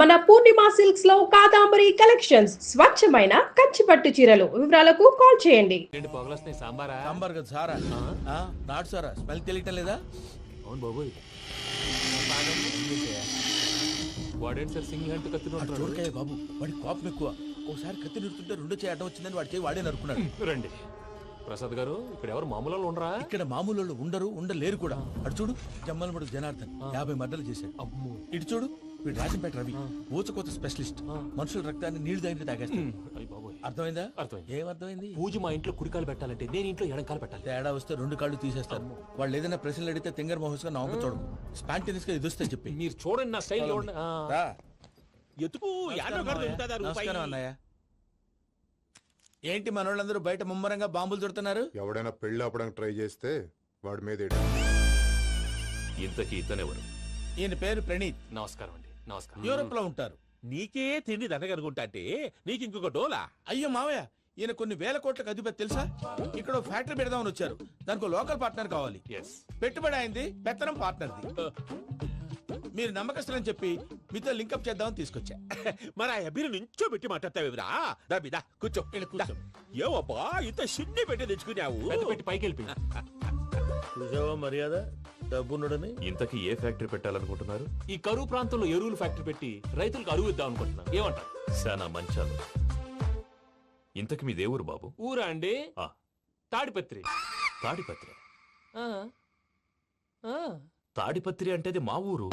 మన పూర్ణిమ సిల్క్స్ లో కాదాంబరి కలెక్షన్స్ స్వచ్ఛమైన కంచి పట్టు చీరలు. వివరాలకు కాల్ చేయండి. రెండు పొగలొస్తున్నాయి. సాంబారా? సాంబార్ కదా సారా. నాటు సారా స్మెల్ తెలియటం లేదా? అవును బాబోయ్. వాడేంటి సార్ సింగిల్ హ్యాండ్ కత్తి చూడకాయ బాబు, వాడి కోపం ఎక్కువ. ఒకసారి కత్తి నిరుతుంటే రెండు చేయి అడ్డం వచ్చిందని వాడి చేయి వాడే నరుకున్నాడు. రండి ప్రసాద్ గారు, ఇక్కడ ఎవరు మామూలు వాళ్ళు ఉండరా? ఇక్కడ మామూలు వాళ్ళు ఉండరు, ఉండలేరు కూడా. అటు చూడు, జమ్మలమడు జనార్దన్ 50 మర్డర్లు చేశాడు. అమ్మో. ఇటు చూడు, వీడు రాజంపేట రవి ఊచకోత స్పెషలిస్ట్. మనుషుల రక్తాన్ని నీళ్లు దగ్గర తాగేస్తాడు. అర్థమైందా? అర్థమైంది. ఏమర్థమైంది? పూజ మా ఇంట్లో కుడికాలు పెట్టాలంటే నేను ఇంట్లో ఎడంకాలు పెట్టాలి. తేడా వస్తే రెండు కాళ్ళు తీసేస్తారు. వాళ్ళు ఏదైనా ప్రశ్నలు అడిగితే తింగర్ మహోస్ గా నవ్వు చూడకు. స్పాంటినియస్ గా ఎదుస్తా చెప్పి. మీరు చూడండి నా స్టైల్. ఎతుకు నమస్కారం అన్నయ్య. ఏంటి మనోళ్ళందరూ బయట ముమ్మరంగా బాంబులు దొరుకుతున్నారు? ఎవడైనా పెళ్లి ఆపడానికి ట్రై చేస్తే వాడి మీద ఇంతకీ ఇతనెవరు? ఈయన పేరు ప్రణీత్. నమస్కారం అండి. నమస్కారం. యూరోప్ లో ఉంటారు. నీకే తిండి దండగనుకుంటా అంటే నీకు ఇంకొక డోలా? అయ్యో మావయ్య, ఈయన కొన్ని వేల కోట్లకు అధిపతి తెలుసా? ఇక్కడ ఫ్యాక్టరీ పెడదామని వచ్చారు. దానికి లోకల్ పార్ట్నర్ కావాలి. పెట్టుబడి అయింది, పెత్తనం పార్ట్నర్ది. మీరు నమ్మకస్తులని చెప్పి మీతో లింకప్ చేద్దామని తీసుకొచ్చా. మరి ఆ అబ్బిని నుంచో పెట్టి మాట్లాడతావురా? దాబిదా కూర్చో. కూర్చో. ఏవబ్బా ఇంత సిన్ని పెట్టి తెచ్చుకున్నావు? పెద్ద పెట్టి పైకి వెళ్ళి చూసావా మర్యాద డబ్బున్నడని. ఇంతకీ ఏ ఫ్యాక్టరీ పెట్టాలనుకుంటున్నారు? ఈ కరువు ప్రాంతంలో ఎరువులు ఫ్యాక్టరీ పెట్టి రైతులకు అరువు ఇద్దాం అనుకుంటున్నా. ఏమంటారు? శానా మంచాలు. ఇంతకి మీ దేవురు బాబు? ఊరా అండి? ఆ. తాడిపత్రి. తాడిపత్రి? ఆ. ఆ. తాడిపత్రి అంటే అది మా ఊరు.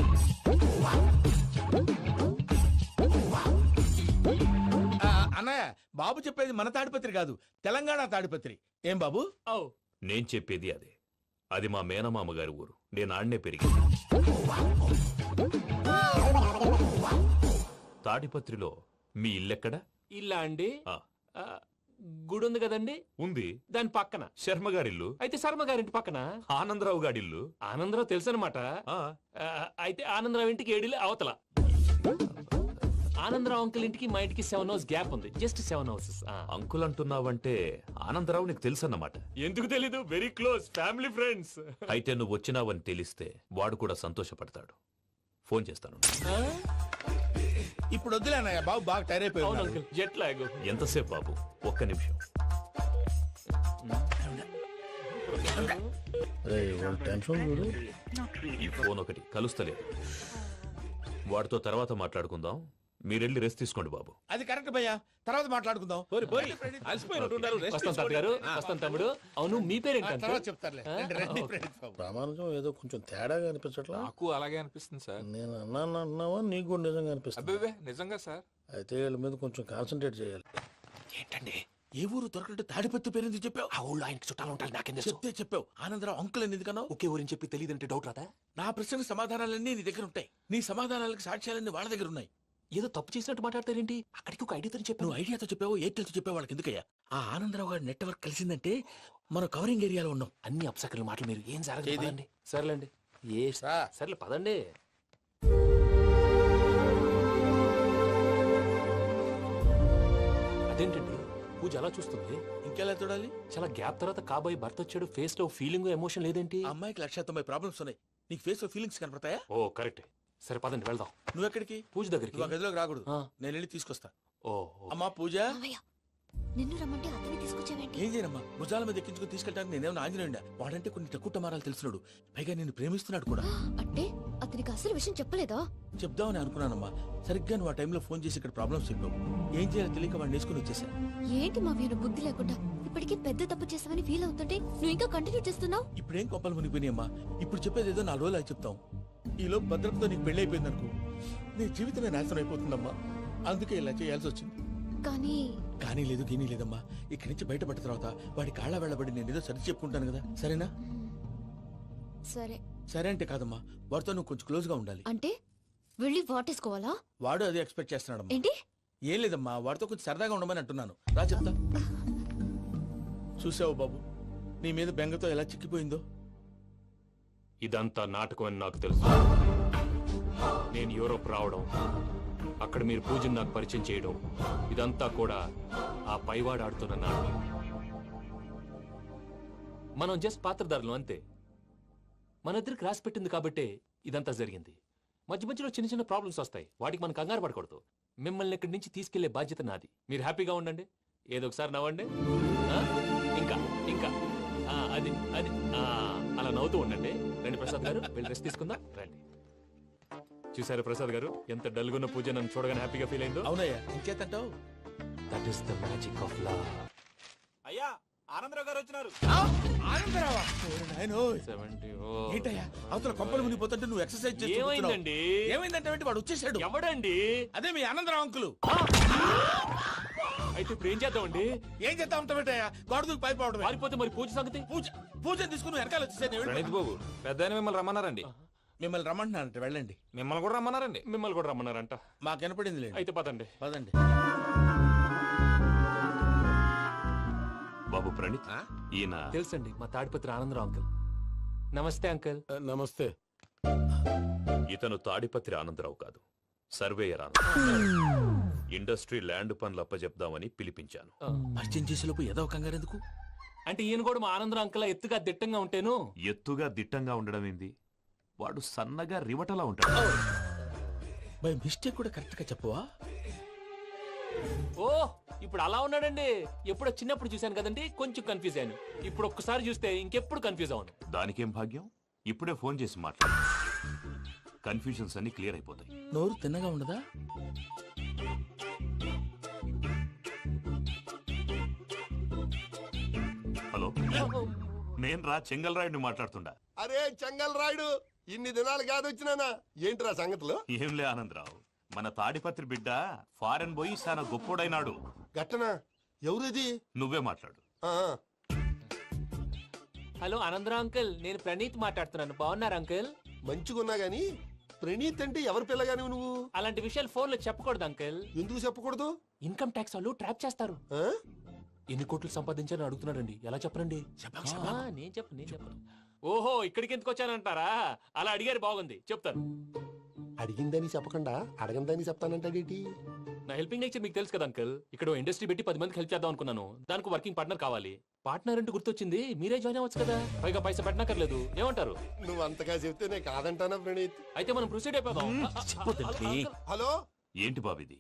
అన్నయ్య, బాబు చెప్పేది మన తాడిపత్రి కాదు, తెలంగాణ తాడిపత్రి. ఏం బాబు? నేను చెప్పేది అదే. అది మా మేనమామ గారి ఊరు. నేను ఆడనే పెరిగింది. తాడిపత్రిలో మీ ఇల్లెక్కడ? ఇల్లా అండి? ఆ. గుడి ఉంది కదండి, ఉంది. దాని పక్కన శర్మ గారిల్లు. అయితే శర్మ గారింటి పక్కన ఆనందరావు గారిల్లు. ఆనందరావు తెలుసు అనమాట. అయితే ఆనందరావు ఇంటికి 7 అవతల. ఆనందరావు అంకుల్ ఇంటికి మా ఇంటికి 7 hours గ్యాప్ ఉంది. Just 7 hours. అంకుల్ అంటున్నావంటే ఆనందరావు నీకు తెలుసన్నమాట. ఎందుకు తెలీదు? Very close family friends. అయితే నువ్వు వచ్చినావని తెలిస్తే వాడు కూడా సంతోషపడతాడు. ఫోన్ చేస్తాను. ఇప్పుడు వద్దులే అన్నయ్య, బాబు బాగా టైర్ అవును అయిపోయాడు. Uncle, jet lag. ఎంతసేపు బాబు? ఒక్క నిమిషం. ఈ ఫోన్ ఒకటి కలుస్తలేదు. వాడితో తర్వాత మాట్లాడుకుందాం. మీరెళ్ళి రెస్ట్ తీసుకోండి బాబు. అది కరెక్ట్ భయ్యా, తర్వాత మాట్లాడుకుందాం. వస్తాం తాత గారు, వస్తాం తమ్ముడు. అవును, మీ పేరేంటంటే? తర్వాత చెప్తారులే. రండి, రండి, ప్రణీత్ బాబు. ప్రామాణికం ఏదో కొంచెం తేడాగా అనిపించట్లా? నాకు అలాగే అనిపిస్తుంది సార్. నేను అన్నావా నీకు కూడా నిజంగా అనిపిస్తుంది? అబ్బే నిజంగా సార్. అయితే వీళ్ళ మీద కొంచెం కాన్సన్ట్రేట్ చేయాలి. ఏంటండి ఏ ఊరు దొరకట్టు తాడిపత్రి పేరు ఎందుకు చెప్పావు? ఆ ఊళ్ళో ఆయనకి చుట్టాలు ఉంటారు. నాకేం తెలుసు? చెప్తే చెప్పావు. ఆనందరావు అంకుల్ అని ఎందుకన్నావు? ఒకే ఊరిని చెప్పి తెలియదంటే డౌట్ రాదా? నా ప్రశ్నకు సమాధానాలన్నీ నీ దగ్గర ఉంటాయి. నీ సమాధానాలకు సాక్ష్యాలన్నీ వాళ్ళ దగ్గర ఉన్నాయి. ఏదో తప్పు చేసినట్టు మాట్లాడతారేంటి? అక్కడికి ఒక ఐడియాతో చెప్పాను. నువ్వు ఐడియాతో చెప్పావు, ఎయిర్టెల్తో చెప్పావు, వాళ్ళకి ఎందుకయ్యా? ఆ ఆనందరావు గారి నెట్వర్క్ కలిసిందంటే మనం కవరింగ్ ఏరియాలో ఉన్నాం. అన్ని అప్సకర్ల మాటలు మీరు ఏం జరగదండి. సర్లేండి. సర్లే పదండి. అదేంటండి పూజ అలా చూస్తుంది? ఇంకెలా చూడాలి? చాలా గ్యాప్ తర్వాత కాబోయే భర్త వచ్చాడు. ఫేస్ లో ఫీలింగ్ ఎమోషన్ లేదేంటి? ఆ అమ్మాయికి 190 ప్రాబ్లమ్స్ ఉన్నాయి. నీకు ఫేస్ లో ఫీలింగ్స్ కనపడతాయా? ఓ కరెక్ట్. సరే పదండి వెళ్దాం. నువ్వు ఎక్కడికి? పూజ దగ్గరికి. నువ్వు ఆ గదిలోకి రాకూడదు. ఆ. నేను వెళ్ళి తీసుకొస్తా. ఓ అమ్మా పూజ. నిన్ను రమ్మంటే అతన్ని తీసుకొచ్చావేంటి? ఏం చేయనమ్మా, భుజాల మీద ఎక్కించుకుని తీసుకెళ్ళడానికి నేనేమన్నా ఆంజనేయుడా? వాడంటే కొన్ని తక్కువ టమారాలు తెలుసున్నాడు. పైగా నేను ప్రేమిస్తున్నాడు కూడా. అంటే అతనికి అసలు విషయం చెప్పలేదా? చెప్దామని అనుకున్నానమ్మా. సరిగ్గా నువ్వు ఆ టైంలో ఫోన్ చేసి ఇక్కడ ప్రాబ్లమ్స్ చెప్పావు. ఏం చేయాలో తెలియక వాడిని వేసుకుని వచ్చేసా. ఏంటి మా వీరు బుద్ధి లేకుండా ఇప్పటికే పెద్ద తప్పు చేసావని ఫీల్ అవుతుంటే నువ్వు ఇంకా కంటిన్యూ చేస్తున్నావు? ఇప్పుడేం కొప్పలు మునిగిపోయినాయమ్మా. ఇప్పుడు చెప్పేది ఏదో 4 రోజులు చెప్తాం. ఈలోపు భద్రతతో నీకు పెళ్లి అయిపోయింది అనుకో, నీ జీవితమే నాశనం అయిపోతుందమ్మా. అందుకే ఇలా చేయాల్సి వచ్చింది. కానీ లేదు గీనీ లేదమ్మా. ఇక్కడి నుంచి బయటపడ్డ తర్వాత వాడి కాళ్ళ వెళ్ళబడి నేను ఏదో సరి చెప్పుకుంటాను కదా, సరేనా? సరే. సరే అంటే కాదమ్మా, వాడితో నువ్వు కొంచెం క్లోజ్ గా ఉండాలి. అంటే వెళ్ళి వాటేసుకోవాలా? వాడు అదే ఎక్స్పెక్ట్ చేస్తున్నాడమ్మా. ఏంటి? ఏం లేదమ్మా, వాడితో కొంచెం సరదాగా ఉండమని అంటున్నాను. రా చెప్తా. చూసావు బాబు, నీ మీద బెంగతో ఎలా చిక్కిపోయిందో. ఇదంతా నాటకం అని నాకు తెలుసు. నేను యూరోప్ రావడం, అక్కడ మీరు పూజను నాకు పరిచయం చేయడం, ఇదంతా కూడా ఆ పైవాడు ఆడుతున్న నాటకం. మనం జస్ట్ పాత్రధారులు అంతే. మన ఇద్దరికి రాసి పెట్టింది కాబట్టే ఇదంతా జరిగింది. మధ్య మధ్యలో చిన్న చిన్న ప్రాబ్లమ్స్ వస్తాయి, వాటికి మనం కంగారు పడకూడదు. మిమ్మల్ని ఇక్కడి నుంచి తీసుకెళ్లే బాధ్యత నాది. మీరు హ్యాపీగా ఉండండి, ఏదో ఒకసారి నవ్వండి. ఆ? ఇంకా ఇంకా అది అది అలా నవ్వుతూ ఉండండి. రండి ప్రసాద్ గారు, వెళ్ళి రెస్ట్ తీసుకుందాం రండి. చూసారు ప్రసాద్ గారు, ఎంత డల్గున్న పూజ నన్ను చూడగానే హ్యాపీగా ఫీల్ అయిందో. అవునయ్యా, ఇంకేతంటావు? That is the magic of love. అయ్యా ఆనందరావు గారు వచ్చినారు. ఆనందరావా? నాయనోయ్. 70. ఏంటయ్యా అవతల కొంపలు మునిగిపోతుంటే నువ్వు ఎక్సర్సైజ్ చేస్తూ ఏమైందండి? ఏమైందంటే వాడు వచ్చేసాడు. ఎవడండి? అదే మీ ఆనందరావు అంకులు. అయితే ఇప్పుడు ఏం చేద్దామండి? ఏం చేస్తా ఉంటావేటయ్యా, గొడవకు పైపోవడం. పారిపోతే మరి పూజ సంగతి? పూజ తీసుకుని వెనకాల వచ్చేసాను. ప్రణీత్ బాబు, పెద్ద ఆయన మిమ్మల్ని రమ్మన్నారండి. మిమ్మల్ని రమ్మంటున్నానంట, వెళ్ళండి. మిమ్మల్ని కూడా రమ్మన్నారండి. మిమ్మల్ని కూడా రమ్మన్నారంట. మాకు వినపడింది లేదు. అయితే పదండి. పదండి. బాబు ప్రణీత్, ఈయన తెలుసండి, మా తాడిపత్రి ఆనందరావు అంకుల్. నమస్తే అంకుల్. నమస్తే. ఇతను తాడిపత్రి ఆనందరావు కాదు, సర్వేయర్ ఆనందరావు. ఇండస్ట్రీ ల్యాండ్ పనులు అప్పజెప్దామని పిలిపించాను. పరిచయం చేసేలోపు ఏదో కంగారు ఎందుకు? అంటే ఈయన కూడా మా ఆనందరావు అంకుల్ ఎత్తుగా దిట్టంగా ఉంటేను. ఎత్తుగా దిట్టంగా ఉండడం ఏంది, వాడు సన్నగా రివటలా ఉంటాడు. బై మిస్టేక్ కూడా కరెక్ట్ గా చెప్పవా? ఓ ఇప్పుడు అలా ఉన్నాడండి. ఎప్పుడో చిన్నప్పుడు చూశాను కదండి, కొంచెం కన్ఫ్యూజ్ అయ్యాను. ఇప్పుడు ఒక్కసారి చూస్తే ఇంకెప్పుడు కన్ఫ్యూజ్ అవును. దానికేం భాగ్యం, ఇప్పుడే ఫోన్ చేసి మాట్లాడు. కన్ఫ్యూజన్స్ అన్ని క్లియర్ అయిపోతాయి. నోరు తిన్నగా ఉండదా? హలో, నేను రా చెంగల్రాయుడిని మాట్లాడుతుండా. అరే చెంగల్ రాయుడు, ఇన్ని దినాలు కాదు వచ్చినానా? ఏంట్రా సంగతులు? ఏంలే ఆనందరావు, మన తాడిపత్రి బిడ్డ ఫారెన్ పోయి చాలా గొప్పోడైనాడు. గట్టనా? ఎవరిది? నువ్వే మాట్లాడు. ఆ, హలో ఆనందరావు అంకుల్, నేను ప్రణీత్ మాట్లాడుతున్నాను. బాగున్నారు అంకుల్? మంచిగున్నా గాని ప్రణీత్ అంటే ఎవరి పిల్లగాని నువ్వు? అలాంటి విషయాలు ఫోన్ లో చెప్పకూడదు అంకుల్. ఎందుకు చెప్పకూడదు? ఇన్కమ్ ట్యాక్స్ వాళ్ళు ట్రాప్ చేస్తారు. ఆ? ఎన్ని కోట్లు సంపాదించాలని అడుగుతున్నారండి. ఎలా చెప్పరండి? నేను చెప్పను. ఓహో, ఇక్కడికి ఎందుకు వచ్చానంటారా? అలా అడిగారు, బాగుంది, చెప్తాను. అడిగిందని చెప్పకుండా అడగందని చెప్తానంటాడేటి? నా హెల్పింగ్ నేచర్ మీకు తెలుసు కదా అంకుల్. ఇక్కడ ఇండస్ట్రీ పెట్టి 10 మందికి హెల్ప్ చేద్దాం అనుకున్నాను. దానికి వర్కింగ్ పార్ట్నర్ కావాలి. పార్ట్నర్ అంటే గుర్తొచ్చింది, మీరే జాయిన్ అవ్వచ్చు కదా. పైగా పైసా పెట్టనక్కర్లేదు. ఏమంటారు? నువ్వు అంతగా చెప్తే నేను కాదంటానా ప్రణీత్? అయితే మనం ప్రొసీడ్ అయిపోదాం. హలో, ఏంటి బాబిది,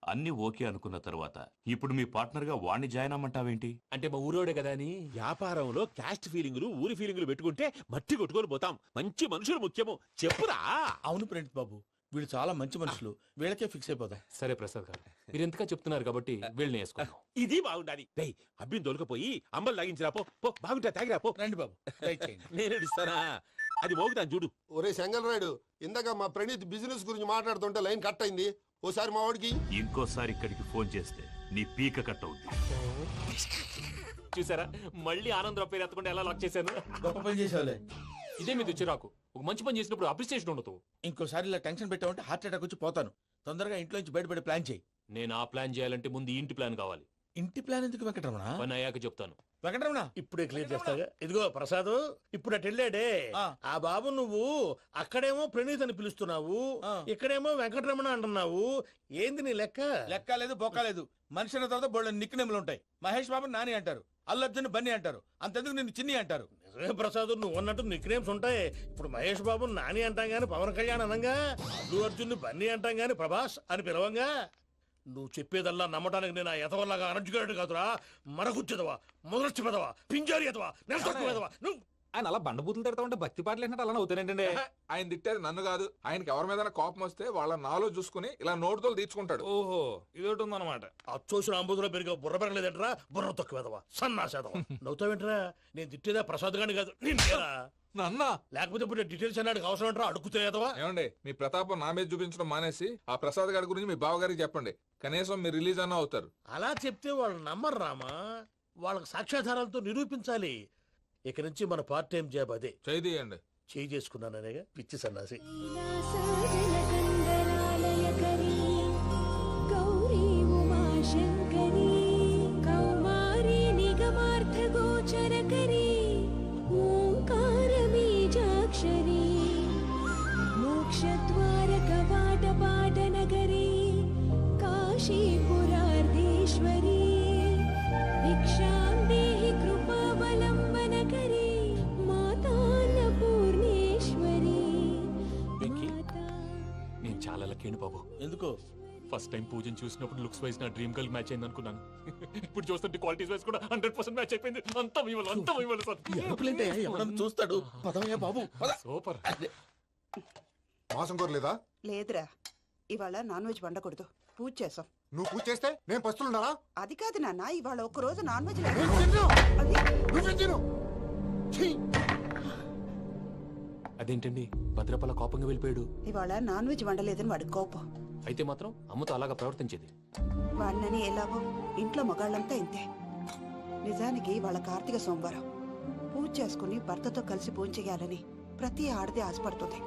అన్ని ఓకే అనుకున్న తర్వాత ఇప్పుడు మీ పార్ట్నర్ గా వాణ్ణి జాయిన్ అమ్మంటావేంటి? అంటే మా ఊరోడే కదా అని. వ్యాపారంలో క్యాస్ట్ ఫీలింగులు, ఊరి ఫీలింగులు పెట్టుకుంటే మట్టి కొట్టుకొని పోతాం. మంచి మనుషులు ముఖ్యము. చెప్పురా. అవును ప్రణీత్ బాబు, వీళ్ళు చాలా మంచి మనుషులు. వీళ్ళకే ఫిక్స్ అయిపోదాం. సరే ప్రసాద్ గారు, మీరు ఎంతగా చెప్తున్నారు కాబట్టి వీళ్ళని వేసుకుందాం. ఇది బాగుండాలి. డై అబ్బిని దొలకపోయి అంబలు లాగించిరా పో. పో బాగుంటా, తాగిరా పో. రండి బాబు, దయచేయండి. నేను ఇస్తానా? అది మోగుతాను చూడు. ఒరే చెంగల్ రాయుడు, ఇందాక మా ప్రణీత్ బిజినెస్ గురించి మాట్లాడుతుంటే లైన్ కట్ అయింది. ఓసారి మా వాడికి ఇంకోసారి ఇక్కడికి ఫోన్ చేస్తే నీ పీక కట్ అవుద్ది. చూసారా, మళ్ళీ ఆనందరావు పేరు ఎత్తకుండా ఎలా లాక్ చేశాను. గొప్ప పని చేసేవాళ్ళే. ఇదే మీద చిరాకు. ఒక మంచి పని చేసినప్పుడు అప్రిసియేషన్ ఉండదు. ఇంకోసారి ఇలా టెన్షన్ పెట్టామంటే హార్ట్ అటాక్ వచ్చి పోతాను. తొందరగా ఇంట్లో నుంచి బయటపడే ప్లాన్ చేయి. నేను ఆ ప్లాన్ చేయాలంటే ముందు ఈ ఇంటి ప్లాన్ కావాలి. ఇంటి ప్లాన్ ఎందుకు వెంకటరమణ? పని అయ్యాక చెప్తాను. వెంకటరమణ ఇప్పుడే క్లియర్ చేస్తాగా. ఇదిగో ప్రసాద్, ఇప్పుడు అటు వెళ్ళాడే ఆ బాబు, నువ్వు అక్కడేమో ప్రణీత్ అని పిలుస్తున్నావు, ఇక్కడేమో వెంకటరమణ అంటున్నావు. ఏంది నీ లెక్క? లెక్క లేదు, బొక్క లేదు. మనిషి అన్న తర్వాత బోళ్ళ నిక్ నేమ్లు ఉంటాయి. మహేష్ బాబు నాని అంటారు, అల్లర్జున్ బన్నీ అంటారు, అంతెందుకు నిన్ను చిన్ని అంటారు. నిజమే ప్రసాద్, నువ్వు అన్నట్టు నిక్ నేమ్స్ ఉంటాయి. ఇప్పుడు మహేష్ బాబు నాని అంటాం గాని పవన్ కళ్యాణ్ అనంగా, అల్లు అర్జున్ బన్నీ అంటాం గాని ప్రభాస్ అని పిలవంగా. నువ్వు చెప్పేదల్లా నమ్మటానికి నేను ఆ ఎతవల్లాగా అనర్జుకేటెడ్ కాదురా. మరగుచ్చదవా, మొదలచ్చి పెదవా, పింజారి ఎదవా, నెలసొక్కు పెదవా. నువ్వు ఆయన అలా బండబూతులు తిడతా ఉంటే భక్తి పాటలు ఏంటంటే అలా అవుతానంటే. ఆయన తిట్టేది నన్ను కాదు, ఆయనకి ఎవరి మీద కోపం వస్తే వాళ్ళ నాలో చూసుకుని ఇలా నోటుతో తీర్చుకుంటాడు. ఓహో, ఇదొకటి ఉందన్నమాట. అచ్చోసిన అంబుధులో పెరిగే బుర్ర పెరగలేదంటరా. బుర్ర తొక్కు వెదవా, సన్నాసేదవా. నవ్వుతావేంటరా? నేను తిట్టేదా ప్రసాద్ గాని కాదు, నిన్నేరా. నన్న లేకపోతే ఇప్పుడు డీటెయిల్స్ అన్నాడు అవసరం అంటారా? అడుగుతాయేదవా. ఏమండి, మీ ప్రతాపం నా మీద చూపించడం మానేసి ఆ ప్రసాద్ గారి గురించి మీ బావగారికి చెప్పండి. కనీసం మీరు రిలీజ్ అన్న అవుతారు. అలా చెప్తే వాళ్ళు నమ్మరు రామా. వాళ్ళకి సాక్ష్యాధారాలతో నిరూపించాలి. ఇక నుంచి మన పార్ట్ టైం జాబ్ అదే. చేయండి. చేయి చేసుకున్నాననేగా పిచ్చి సన్నాసి. నాకేంటి బాబు, ఎందుకు? ఫస్ట్ టైం పూజను చూసినప్పుడు లుక్స్ వైజ్ నా డ్రీమ్ గర్ల్ మ్యాచ్ అయింది అనుకున్నాను. ఇప్పుడు చూస్తుంటే క్వాలిటీస్ వైజ్ కూడా 100% మ్యాచ్ అయిపోయింది. అంతా ఇవ్వాలి సార్. ఎవడన్నా చూస్తాడు. పదవయ్యా బాబు, పద. సూపర్. మాసం కోరలేదా? లేదురా, ఇవాళ నాన్ వెజ్ వండకూడదు, పూజ చేసాం. నువ్వు పూజ చేస్తే నేను పస్తులున్నారా? అది కాదు నాన్న, ఇవాళ ఒక్క రోజు నాన్ వెజ్ అదేంటండి భద్రపల కోపంగా వెళ్ళిపోయాడు? ఇవాళ నాన్ వెజ్ వండలేదని వాడి కోపం. అయితే మాత్రం అమ్మతో అలాగా ప్రవర్తించేది. వాడినని ఎలాగో ఇంట్లో మగాళ్ళంతా ఇంతే. నిజానికి వాళ్ళ కార్తీక సోమవారం పూజ చేసుకుని భర్తతో కలిసి పూజ చేయాలని ప్రతి ఆడది ఆశపడుతుంది.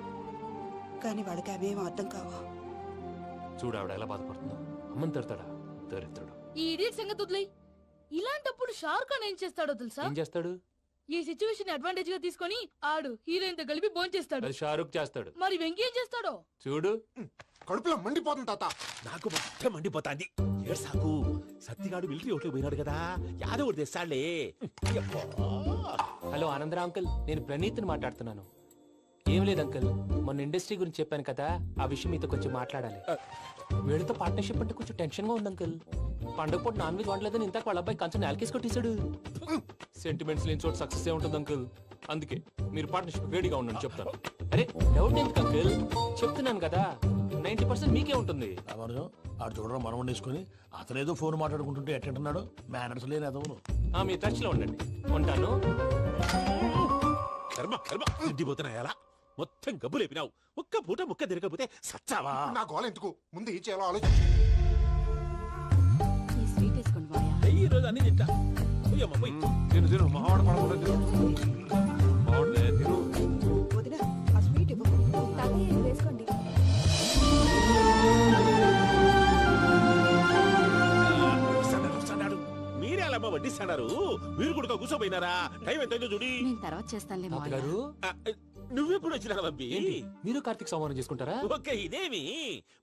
కానీ వాళ్ళకి అవేం అర్థం కావు. చూడు ఆవిడ ఎలా బాధపడుతుందో. అమ్మని తిడతాడా దరిద్రుడు. ఈ ఇడియట్ సంగతి వదిలేయ్. ఇలాంటప్పుడు షారుఖ్ ఖాన్ ఏం చేస్తాడో తెలుసా? ఏం చేస్తాడు? ఈ సిచ్యువేషన్ అడ్వాంటేజ్ గా తీసుకొని ఆడు హీరోయిన్ తో కలిపి బోన్ చేస్తాడు. అది షారుఖ్ చేస్తాడు. మరి వెంకీ ఏం చేస్తాడో చూడు. కడుపులో మండిపోతుంది తాత. నాకు మొత్తం మండిపోతాంది. ఏడ్సాకు, సత్తిగాడు మిలిటరీ ఓట్లు పోయినాడు కదా, యాదవ్ తెస్తాడులే. హలో ఆనందరా అంకుల్, నేను ప్రణీత్ని మాట్లాడుతున్నాను. ఏం లేదు అంకుల్, మొన్న ఇండస్ట్రీ గురించి చెప్పాను కదా, ఆ విషయం మీతో కొంచెం మాట్లాడాలి. వీళ్ళతో పార్ట్నర్షిప్ అంటే కొంచెం టెన్షన్ గా ఉంది అంకుల్. పండుగ పూట నాన్ వెజ్ వండలేదని ఇంతకు వాళ్ళ అబ్బాయి కంచెం నేలకేసి కొట్టేశాడు. సెంటిమెంట్స్ లేని చోట సక్సెస్ ఏ ఉంటుంది అంకుల్. అందుకే మీరు పార్ట్నర్షిప్ వేడిగా ఉండండి చెప్తాను. అరే డౌట్ ఎందుకు అంకుల్, చెప్తున్నాను కదా 90% మీకే ఉంటుంది. ఆడు చూడడం మనం వండేసుకుని అతనేదో ఫోన్ మాట్లాడుకుంటుంటే ఎట్టంటున్నాడు. మేనర్స్ లేని అదవును. మీ టచ్ లో ఉండండి. ఉంటాను. కర్మ కర్మ, తిండిపోతున్నాయలా మొత్తం గబ్బు లేపినావు. ఒక్క పూట ముక్క తిరగకపోతే సచ్చావా? నా గోల ఎందుకు, ముందు ఏం చేయాలో ఆలోచించు. ఈ స్వీట్ వేసుకోండి మాయా. ఈ రోజు అన్ని తింటా. పోయమ్మ, పోయ్. తిను మావాడు పడకుండా తిను. మావాడులే తిను. వదిన, ఆ స్వీట్ ఇవ్వు. వేసుకోండి. వస్తాడాడు. మీరే అలా వడ్డిస్తాడారు. మీరు కూడా కూర్చోపోయినారా? టైం ఎంతైందో చూడి. నేను తర్వాత చేస్తానులే మాయా. గారు ఆ, నువ్వెప్పుడు వచ్చినా బంపి? మీరు కార్తీక్ సంహారం చేసుకుంటారా? ఓకే, ఇదేమి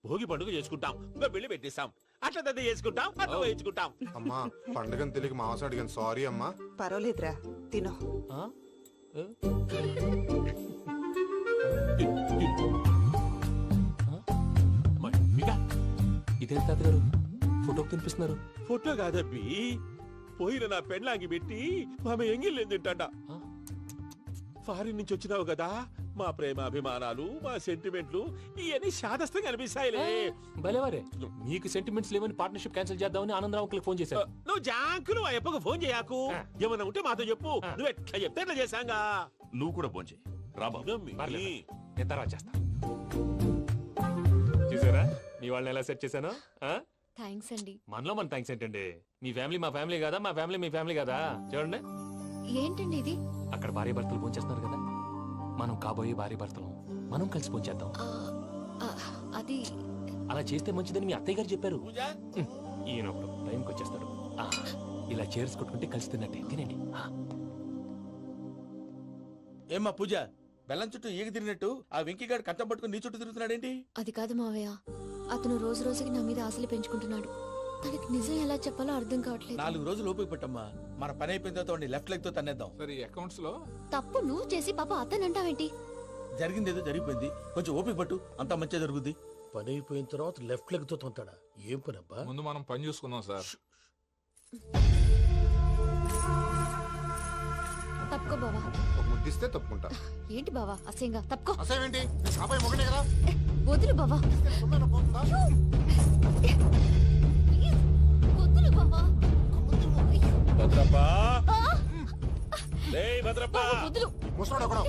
భోగి పండుగ చేసుకుంటాం, ఇంకా పెళ్లి పెట్టేస్తాం, అట్లా దద్ద చేసుకుంటాం, అట్లా వేయించుకుంటాం. అమ్మా పండుగని తెలియక మాంసం అడిగాను, సారీ అమ్మా. పర్వాలేదురా, తినో. ఆ? ఏ? ఇదేం తాతగారు ఫోటోకి తినిపిస్తున్నారు? ఫోటో కాదబ్బి, పోయిన నా పెళ్ళాంగి పెట్టి ఆమె ఎంగిల్లేం తింటాడ. ఫారిన్ నుంచి వచ్చినావు కదా, మా ప్రేమ అభిమానాలు, మా సెంటిమెంట్లు ఇవన్నీ శాదస్తంగా అనిపిస్తాయిలే. భలేవారే, మీకు సెంటిమెంట్స్ లేవని పార్ట్నర్షిప్ క్యాన్సిల్ చేద్దామని ఆనందరావు అంకుల్ ఫోన్ చేశారు. నువ్వు జాంకులు ఆ ఎప్పకు ఫోన్ చేయకు. ఏమన్నా ఉంటే మాతో చెప్పు. నువ్వు ఎట్లా చెప్తే ఎట్లా చేశాంగా. నువ్వు కూడా ఫోన్ చేయి. రాబా. పర్లేదు, నేను తర్వాత చేస్తా. చూసారా మీ వాళ్ళని ఎలా సెట్ చేశాను? థ్యాంక్స్ అండి. మనలో మన థ్యాంక్స్ ఏంటండి? మీ ఫ్యామిలీ మా ఫ్యామిలీ కదా, మా ఫ్యామిలీ మీ ఫ్యామిలీ కదా. చూడండి, ఏంటండి ఇది? అక్కడ భార్య భర్తలు పోంచేస్తున్నారు కదా, మనం కాబోయే భార్య భర్తలు మనం కలిసి పోంచేద్దాం. అది అలా చేస్తే మంచిదని మీ అత్తయ్య గారు చెప్పారు. ఈయన ఒకడు టైంకి వచ్చేస్తాడు. ఇలా చేర్స్ కొట్టుకుంటే కలిసి తిన్నట్టే. తినండి. ఏమ్మా పూజ, బెల్లం చుట్టూ ఈగ తిరిగినట్టు ఆ వెంకీగాడు కంచం పట్టుకుని నీ చుట్టూ తిరుగుతున్నాడేంటి? అది కాదు మావయ్య, అతను రోజు రోజుకి నా మీద ఆశలు పెంచుకుంటున్నాడు. తనకి నిజం ఎలా చెప్పాలో అర్థం కావట్లేదు. 4 రోజులు ఓపిక పట్టమ్మా, మన పని అయిపోయిన తర్వాత లెఫ్ట్ లెగ్ తో తన్నేద్దాం. సరే అకౌంట్స్ లో తప్పు నువ్వు చేసి పాప అతను అంటావేంటి? జరిగింది ఏదో జరిగిపోయింది, కొంచెం ఓపిక పట్టు, అంతా మంచిగా జరుగుద్ది. పని అయిపోయిన తర్వాత లెఫ్ట్ లెగ్ తో తొంతాడా? ఏం పని అబ్బా? ముందు మనం పని చూసుకుందాం సార్. తప్పుకో బావా. ఒక ముద్దిస్తే తప్పుకుంటా. ఏంటి బావా అసహ్యంగా? తప్పుకో. అసేమేంటి, సాబాయి మొగనే కదా. వదులు బావా. సొమ్మేనా పోతుందా? వదులు బావా. భద్రప్ప, లే భద్రప్ప. వదులు. ముసలోడు ఒకడు.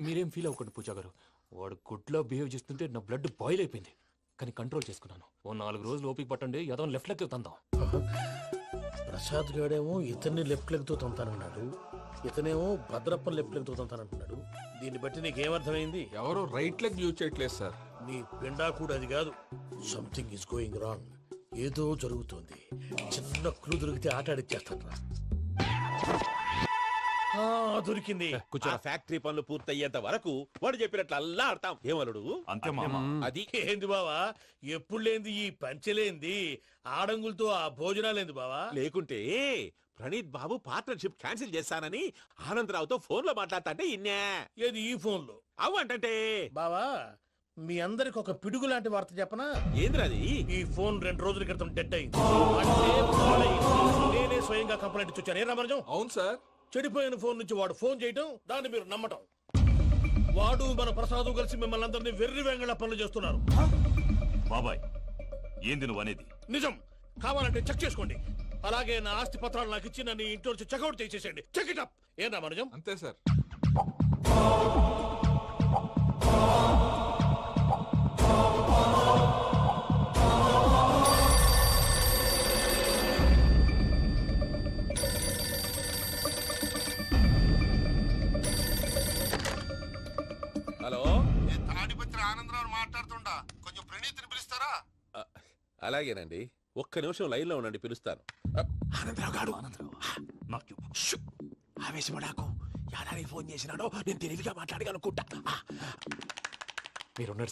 మీరేం ఫీల్ అవ్వకండి పూజా గారు. వాడు గుడ్లో బిహేవ్ చేస్తుంటే నా బ్లడ్ బాయిల్ అయిపోయింది. కానీ కంట్రోల్ చేసుకున్నాను. ఓ 4 రోజులు ఓపిక పట్టండి, ఏదో లెఫ్ట్ లెగ్ తందాం. ప్రసాద్ గాడేమో ఇతన్ని లెఫ్ట్ లెగ్ తో తొంతానన్నాడు, ఇతనేమో భద్రప్పని లెఫ్ట్ లెగ్ తో తొంతానంటున్నాడు. దీన్ని బట్టి నీకేమర్థమైంది? ఎవరు రైట్ లెగ్ యూజ్ చేయట్లేదు సార్. నీ పిండా కూడా అది కాదు. Something is going wrong. ఏదో జరుగుతోంది. చిన్న క్లూ దొరికితే ఆట ఆడిచ్చేస్తాను రా. దొరికింది. ఆ ఫ్యాక్టరీ పనులు పూర్తయ్యేంత వరకు వాడు చెప్పినట్లు అల్లా ఆడతాం. ఏమలుడు అంతే మామ. అది ఏంది బావా, ఎప్పుడు లేంది ఈ పంచలేంది, ఆడంగులతో ఆ భోజనాలేంది బావా? లేకుంటే ప్రణీత్ బాబు పార్ట్నర్షిప్ క్యాన్సిల్ చేస్తానని ఆనందరావుతో ఫోన్ లో మాట్లాడతాంటే ఇన్నే. ఏది ఈ ఫోన్ లో? అవ్వంటే బావా, మీ అందరికి ఒక పిడుగు లాంటి వార్త చెప్పనా? ఏంద్రది? ఈ ఫోన్ 2 రోజుల క్రితం డెడ్ అయింది. అంటే పాడైంది. నేనే స్వయంగా కంప్లైంట్ ఇచ్చాను. ఏ రామరాజం? అవును సార్. చెడిపోయిన ఫోన్ నుంచి వాడు ఫోన్ చేయటం, దాన్ని మీరు నమ్మటం. వాడు మన ప్రసాదు కలిసి మిమ్మల్ని అందరినీ వెర్రి వెంగళ పనులు చేస్తున్నారు. బాబాయ్ ఏంది నువ్వు అనేది? నిజం. కావాలంటే చెక్ చేసుకోండి. అలాగే నా ఆస్తి పత్రాలు నాకు ఇచ్చి నన్ను ఇంట్లో నుంచి చెక్అౌట్ చేసేసండి. Check it up. ఏం రామరాజం? అంతే సార్. హలో, నేను తాడిపత్రి ఆనందరావు మాట్లాడుతుండా, కొంచెం ప్రణీతిని పిలుస్తారా? అలాగేనండి. ఒక్క నిమిషం లైన్ లో ఉండండి, పిలుస్తాను. ఆనందరావు గాడు ఆవేశపడాకు. యాదానికి ఫోన్ చేసినాడో నేను తెలివిగా మాట్లాడగలనుకుంటా. మీరున్నారు